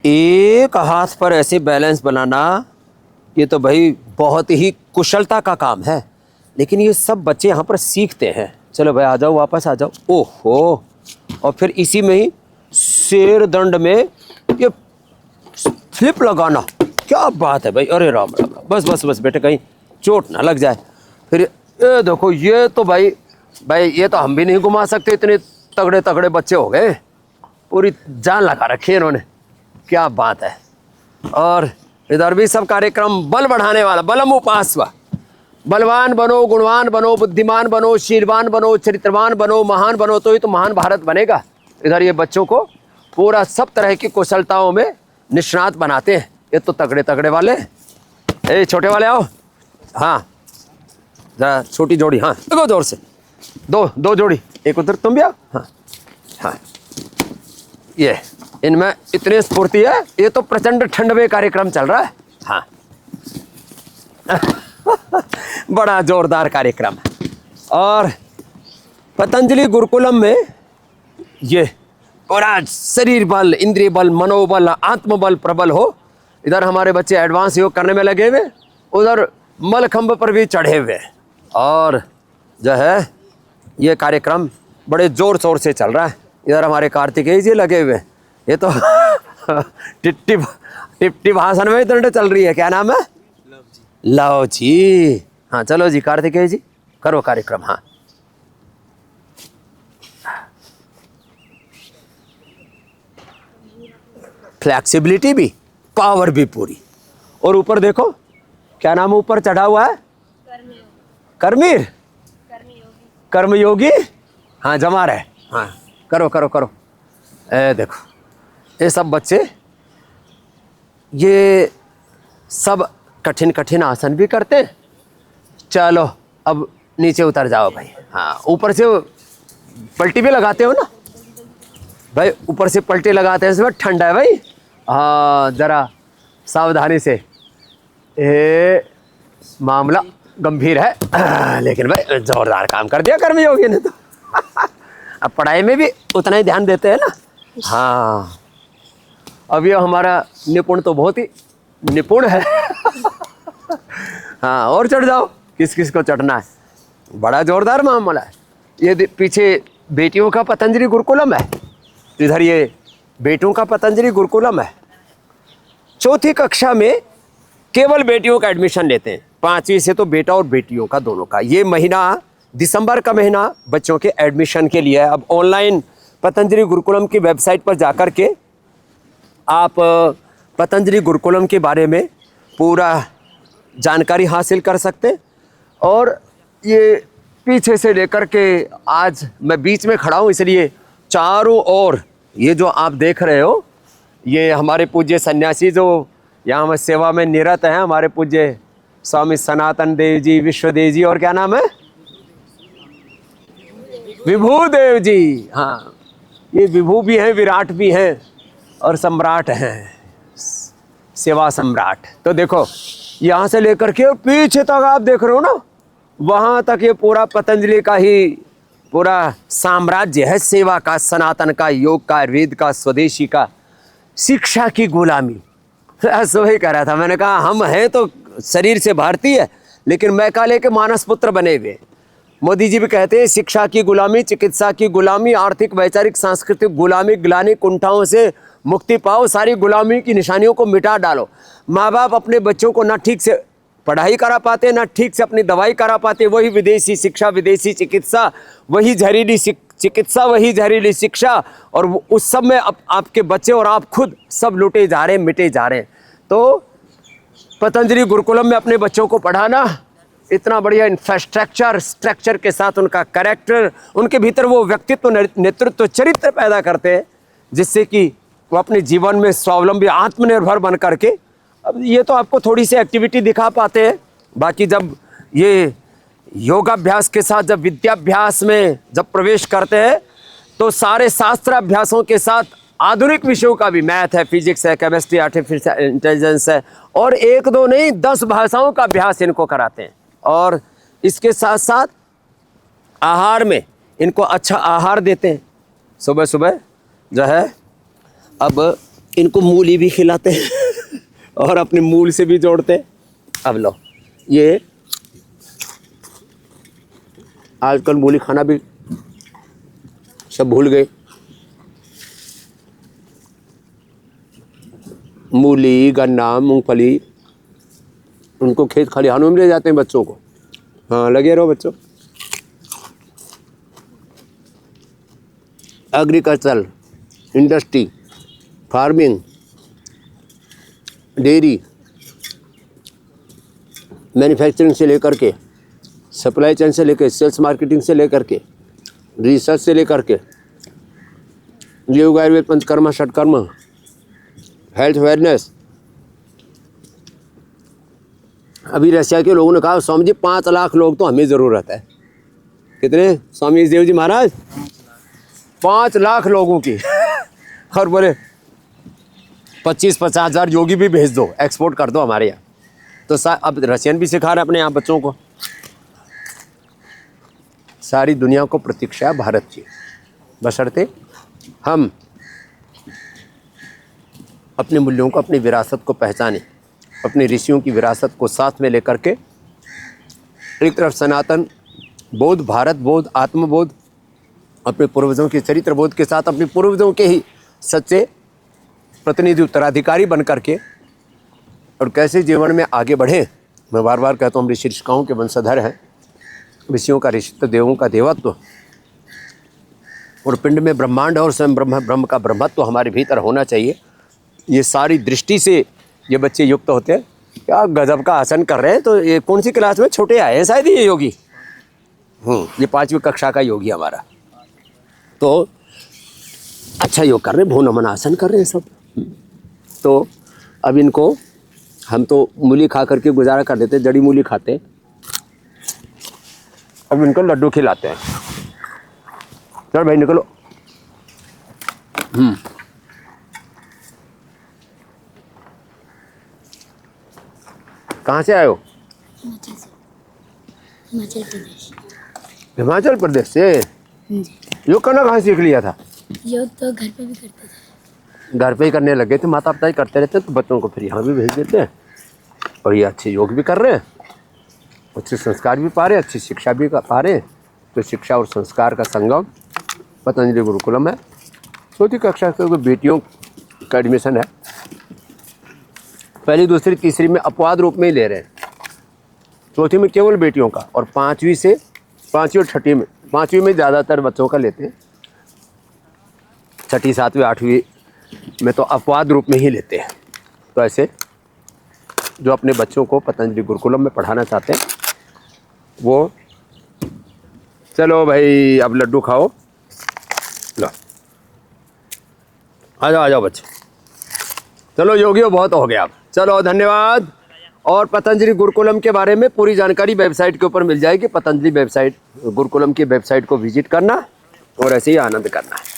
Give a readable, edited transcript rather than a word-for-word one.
एक हाथ पर ऐसे बैलेंस बनाना, ये तो भाई बहुत ही कुशलता का काम है, लेकिन ये सब बच्चे यहाँ पर सीखते हैं। चलो भाई आ जाओ, वापस आ जाओ। ओहो, और फिर इसी में ही शेर दंड में ये फ्लिप लगाना, क्या बात है भाई। अरे राम राम राम, बस बस बस बेटे, कहीं चोट ना लग जाए। फिर ये देखो, ये तो भाई ये तो हम भी नहीं घुमा सकते, इतने तगड़े तगड़े बच्चे हो गए, पूरी जान लगा रखी है इन्होंने, क्या बात है। और इधर भी सब कार्यक्रम बल बढ़ाने वाला, बलम उपास्व, बलवान बनो, गुणवान बनो, बुद्धिमान बनो, शीलवान बनो, चरित्रवान बनो, महान बनो, तो ही तो महान भारत बनेगा। इधर ये बच्चों को पूरा सब तरह की कुशलताओं में निष्णात बनाते हैं। ये तो तगड़े तगड़े वाले, ए छोटे वाले आओ, हाँ जरा छोटी जोड़ी, हाँ देखो जोर से, दो जोड़ी, एक उधर तुम भी आओ, हाँ हाँ। ये इनमें इतनी स्फूर्ति है, ये तो प्रचंड ठंड में कार्यक्रम चल रहा है, हाँ। बड़ा जोरदार कार्यक्रम है। और पतंजलि गुरुकुलम में ये पूरा शरीर बल, इंद्रिय बल, मनोबल, आत्मबल प्रबल हो। इधर हमारे बच्चे एडवांस योग करने में लगे हुए, उधर मलखंभ पर भी चढ़े हुए, और जो है ये कार्यक्रम बड़े जोर शोर से चल रहा है। इधर हमारे कार्तिकेय जी लगे हुए, ये तो टिप्टी भाषण में दंड चल रही है, क्या नाम है? लव जी। हाँ चलो जी कार्तिकेय जी करो कार्यक्रम, हाँ। फ्लेक्सिबिलिटी भी, पावर भी पूरी। और ऊपर देखो क्या नाम ऊपर चढ़ा हुआ है? कर्मीर, कर्मयोगी, हाँ जमा रहे, हाँ करो करो करो। ए देखो ये सब बच्चे ये सब कठिन कठिन आसन भी करते हैं। चलो अब नीचे उतर जाओ भाई, हाँ ऊपर से पलटी भी लगाते हो ना भाई, ऊपर से पलटी लगाते हैं, इसमें ठंडा है भाई, हाँ जरा सावधानी से, ये मामला गंभीर है। लेकिन भाई जोरदार काम कर दिया कर्मयोगी ने तो। अब पढ़ाई में भी उतना ही ध्यान देते हैं ना, हाँ। अब ये हमारा निपुण तो बहुत ही निपुण है। हाँ और चढ़ जाओ, किस किस को चढ़ना है, बड़ा जोरदार मामला है। ये पीछे बेटियों का पतंजलि गुरुकुलम है, इधर ये बेटों का पतंजलि गुरुकुलम है। चौथी कक्षा में केवल बेटियों का एडमिशन लेते हैं, 5वीं से तो बेटा और बेटियों का दोनों का। ये महीना दिसंबर का महीना बच्चों के एडमिशन के लिए है। अब ऑनलाइन पतंजलि गुरुकुलम की वेबसाइट पर जाकर के आप पतंजलि गुरुकुलम के बारे में पूरा जानकारी हासिल कर सकते। और ये पीछे से लेकर के आज मैं बीच में खड़ा हूँ, इसलिए चारों ओर ये जो आप देख रहे हो, ये हमारे पूज्य सन्यासी जो यहाँ में सेवा में निरत हैं, हमारे पूज्य स्वामी सनातन देव जी, विश्वदेव जी, और क्या नाम है, विभू देव जी। हाँ ये विभू भी हैं, विराट भी हैं, और सम्राट हैं, सेवा सम्राट। तो देखो यहाँ से लेकर के पीछे तक आप देख रहे हो ना, वहाँ तक ये पूरा पतंजलि का ही पूरा साम्राज्य है, सेवा का, सनातन का, योग का, आयुर्वेद का, स्वदेशी का, शिक्षा की गुलामी। ऐसा वही कह रहा था, मैंने कहा हम हैं तो शरीर से भारतीय, लेकिन मैकाले के मानस पुत्र बने हुए। मोदी जी भी कहते हैं शिक्षा की गुलामी, चिकित्सा की गुलामी, आर्थिक वैचारिक सांस्कृतिक गुलामी, ग्लानि कुंठाओं से मुक्ति पाओ, सारी गुलामी की निशानियों को मिटा डालो। माँ बाप अपने बच्चों को ना ठीक से पढ़ाई करा पाते, ना ठीक से अपनी दवाई करा पाते, वही विदेशी शिक्षा, विदेशी चिकित्सा, वही जहरीली चिकित्सा, वही जहरीली शिक्षा, और उस सब में आपके बच्चे और आप खुद सब लुटे जा रहे हैं, मिटे जा रहे हैं। तो पतंजलि गुरुकुलम में अपने बच्चों को पढ़ाना, इतना बढ़िया इंफ्रास्ट्रक्चर स्ट्रक्चर के साथ उनका कैरेक्टर, उनके भीतर वो व्यक्तित्व, नेतृत्व, चरित्र पैदा करते हैं, जिससे कि वो अपने जीवन में स्वावलंबी, आत्मनिर्भर बन करके, अब ये तो आपको थोड़ी सी एक्टिविटी दिखा पाते हैं, बाकी जब ये योगाभ्यास के साथ जब विद्याभ्यास में जब प्रवेश करते हैं, तो सारे शास्त्र अभ्यासों के साथ आधुनिक विषयों का भी, मैथ है, फिजिक्स है, केमिस्ट्री, आर्टिफिशियल इंटेलिजेंस है, और 1 2 नहीं 10 भाषाओं का अभ्यास इनको कराते हैं। और इसके साथ साथ आहार में इनको अच्छा आहार देते हैं। सुबह सुबह जो है, अब इनको मूली भी खिलाते हैं और अपने मूल से भी जोड़ते हैं। अब लो, ये आजकल मूली खाना भी सब भूल गए। मूली, गन्ना, मूंगफली, उनको खेत खलिहानों में ले जाते हैं बच्चों को। हाँ, लगे रहो बच्चों। Agriculture, industry, farming, dairy, manufacturing से लेकर के, सप्लाई चेन से लेकर, सेल्स मार्केटिंग से लेकर के, रिसर्च से लेकर के, योग, आयुर्वेद, पंचकर्मा, षटकर्मा, हेल्थ अवेयरनेस। अभी रशिया के लोगों ने कहा स्वामी जी 5 लाख लोग तो हमें ज़रूरत है। कितने स्वामी देव जी महाराज? 5 लाख लोगों की और बोले 25-50 हज़ार योगी भी भेज दो, एक्सपोर्ट कर दो हमारे यहाँ। तो अब रशियन भी सिखा रहे अपने यहाँ बच्चों को। सारी दुनिया को प्रतीक्षा है भारत की, बशर्ते हम अपने मूल्यों को, अपनी विरासत को पहचानें, अपने ऋषियों की विरासत को साथ में लेकर के एक तरफ सनातन बोध, भारत बोध, आत्मबोध, अपने पूर्वजों के चरित्र बोध के साथ अपने पूर्वजों के ही सच्चे प्रतिनिधि, उत्तराधिकारी बन करके और कैसे जीवन में आगे बढ़े। मैं बार बार कहता हूँ हम ऋषि ऋषिकाओं के वंशधर हैं। ऋषियों का ऋषित्व, देवों का देवत्व और पिंड में ब्रह्मांड और स्वयं ब्रह्म का ब्रह्मत्व हमारे भीतर होना चाहिए। ये सारी दृष्टि से ये बच्चे युक्त होते हैं। क्या गजब का आसन कर रहे हैं। तो ये कौन सी क्लास में छोटे आए हैं शायद ये योगी? ये 5वीं कक्षा का योगी हमारा। तो अच्छा योग कर रहे हैं, भो नमन आसन कर रहे हैं सब। तो अब इनको हम तो मूली खा करके गुजारा कर देते, जड़ी मूली खाते, अब इनको लड्डू खिलाते हैं। चल भाई निकलो। कहाँ से आए हो? हिमाचल प्रदेश। हिमाचल प्रदेश से? योग करना कहाँ सीख लिया था? योग तो घर पे भी करते थे। घर पे ही करने लगे थे, माता पिता ही करते रहते, तो बच्चों को फिर यहाँ भी भेज देते हैं और ये अच्छे योग भी कर रहे हैं, अच्छे संस्कार भी पा रहे हैं, अच्छी शिक्षा भी पा रहे हैं। तो शिक्षा और संस्कार का संगम पतंजलि गुरुकुलम है। 4वीं कक्षा से बेटियों का एडमिशन है। 1ली, 2री, 3री में अपवाद रूप में ही ले रहे हैं। 4वीं में केवल बेटियों का और 5वीं और 6वीं में, 5वीं में ज़्यादातर बच्चों का लेते हैं। 6ठी, 7वीं, 8वीं में तो अपवाद रूप में ही लेते हैं। तो ऐसे जो अपने बच्चों को पतंजलि गुरुकुलम में पढ़ाना चाहते हैं वो, चलो भाई अब लड्डू खाओ। लो आ जाओ बच्चे, चलो योगियों बहुत हो गया अब, चलो धन्यवाद। और पतंजलि गुरुकुलम के बारे में पूरी जानकारी वेबसाइट के ऊपर मिल जाएगी। पतंजलि वेबसाइट, गुरुकुलम की वेबसाइट को विजिट करना और ऐसे ही आनंद करना है।